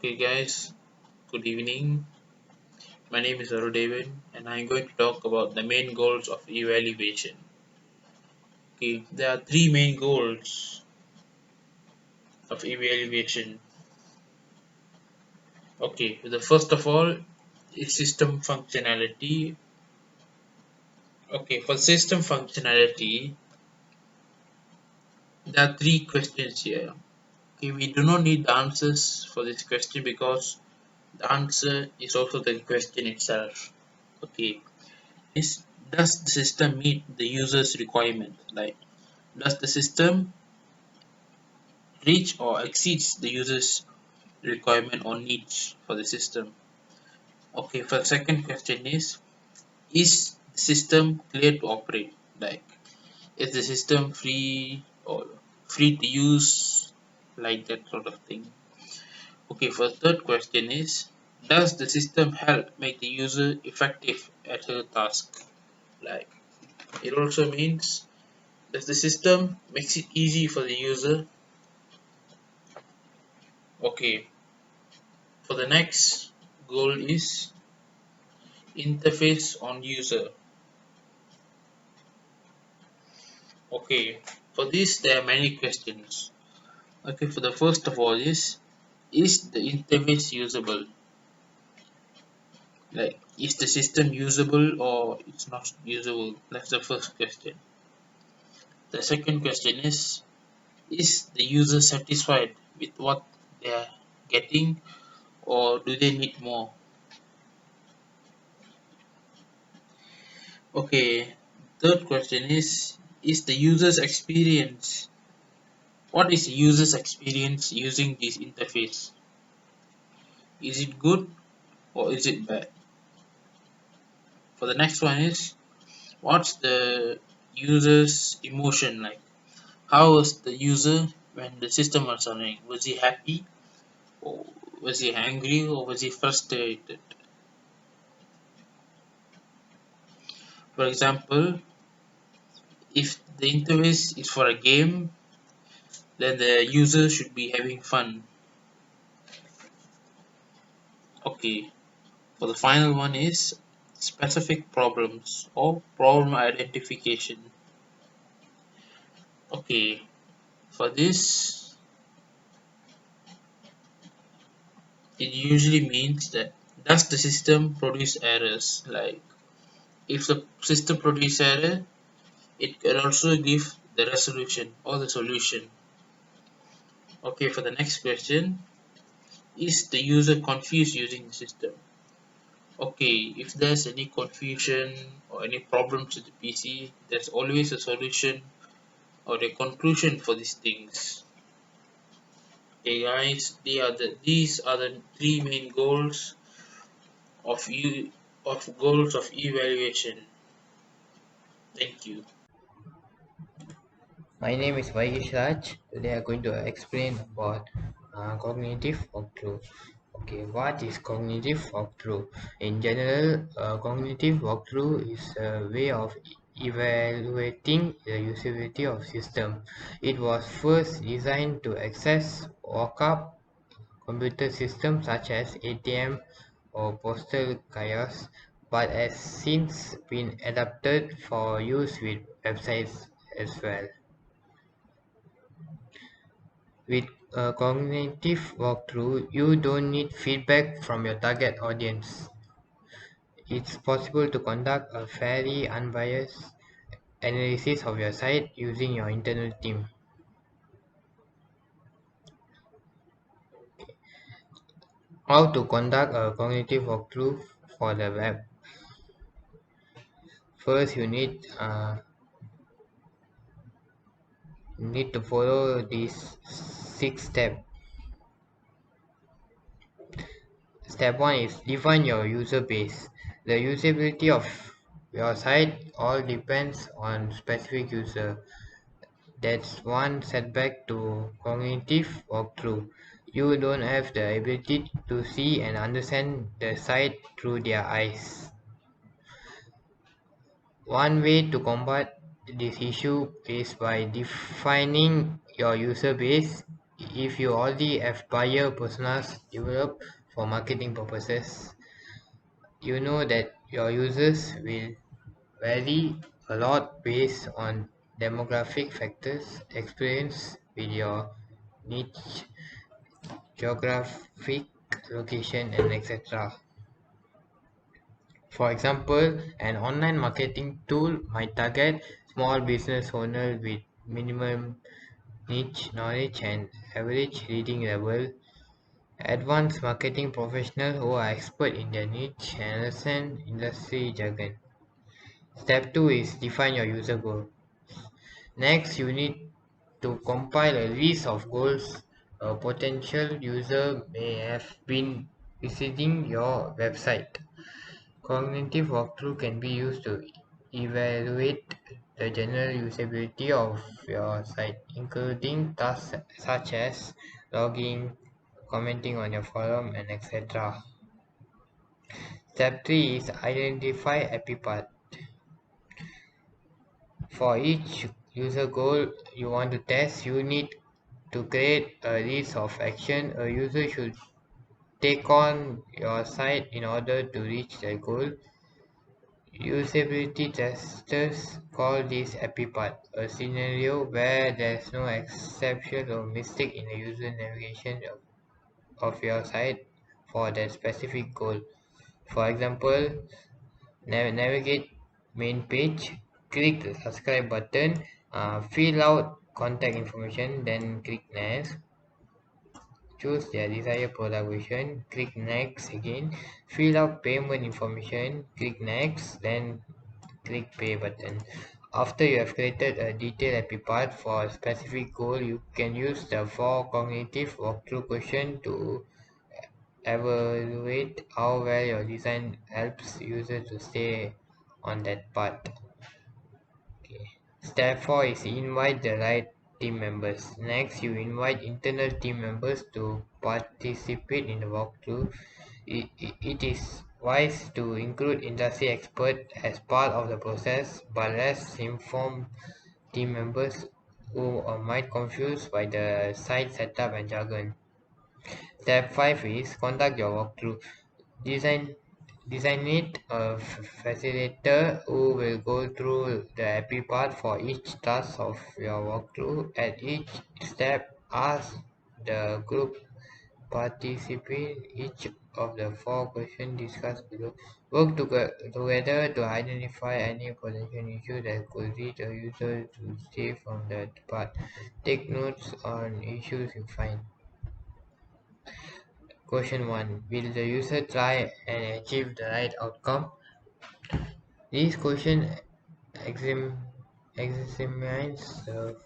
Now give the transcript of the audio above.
Okay, guys, good evening. My name is Arul and I'm going to talk about the main goals of evaluation. Okay, there are three main goals of evaluation. Okay, the first of all is system functionality. Okay, for system functionality, there are three questions here. Okay, we do not need the answers for this question because the answer is also the question itself. Okay, is does the system meet the user's requirement? Like, does the system reach or exceeds the user's requirement or needs for the system? Okay, for the second question is the system clear to operate? Like, is the system free or free to use, like that sort of thing? Okay, for the third question does the system help make the user effective at her task? Like, it also means, does the system makes it easy for the user? Okay, for the next goal is interface on user. Okay, for this there are many questions. Okay, for the first of all is the interface usable? Like, is the system usable or it's not usable? That's the first question. The second question is the user satisfied with what they are getting or do they need more? Okay, third question is the user's experience. What is the user's experience using this interface? Is it good or is it bad? For the next one what's the user's emotion like? How was the user when the system was running? Was he happy or was he angry or was he frustrated? For example, if the interface is for a game, then the user should be having fun. Okay, for the final one specific problems or problem identification. Okay, for this, it usually means that does the system produce errors? Like, if the system produce error, it can also give the resolution or the solution. Okay, for the next question, is the user confused using the system? Okay, if there's any confusion or any problems with the PC, there's always a solution or a conclusion for these things. Okay, guys, these are the three main goals of you of goals of evaluation. Thank you. My name is Vaigish Raj. Today I'm going to explain about cognitive walkthrough. Okay, what is cognitive walkthrough? In general, cognitive walkthrough is a way of evaluating the usability of system. It was first designed to access walk-up computer systems such as ATM or postal kiosks, but has since been adapted for use with websites as well. With a cognitive walkthrough, you don't need feedback from your target audience. It's possible to conduct a fairly unbiased analysis of your site using your internal team. How to conduct a cognitive walkthrough for the web? First, you need to follow these 6 steps. Step 1 is define your user base. The usability of your site all depends on specific user. That's one setback to cognitive walkthrough. You don't have the ability to see and understand the site through their eyes. One way to combat this issue is by defining your user base if you already have buyer personas developed for marketing purposes, you know that your users will vary a lot based on demographic factors, experience with your niche, geographic location, and etc. For example, an online marketing tool might target small business owners with minimum niche knowledge and average reading level, advanced marketing professionals who are expert in their niche and understand industry jargon. Step 2 is define your user goal. Next, you need to compile a list of goals a potential user may have been visiting your website. Cognitive walkthrough can be used to evaluate the general usability of your site, including tasks such as logging, commenting on your forum, and etc. Step 3 is identify happy path. For each user goal you want to test, you need to create a list of action a user should take on your site in order to reach their goal. Usability testers call this happy path, a scenario where there's no exception or mistake in the user navigation of your site for that specific goal. For example, navigate main page, click the subscribe button, fill out contact information, then click next. Choose their desired product version, click next again, fill out payment information, click next, then click pay button. After you have created a detailed happy path for a specific goal, you can use the 4 cognitive walkthrough question to evaluate how well your design helps users to stay on that path. Okay. Step 4 is invite the right team members. Next, you invite internal team members to participate in the walkthrough. It is wise to include industry experts as part of the process, but less informed team members who are might confused by the site setup and jargon. Step 5 is conduct your walkthrough. Design Designate a facilitator who will go through the happy path for each task of your walkthrough. At each step, ask the group participant each of the 4 questions discussed below. Work together to identify any potential issue that could lead a user to stray from the path. Take notes on issues you find. Question 1. Will the user try and achieve the right outcome? This question examines the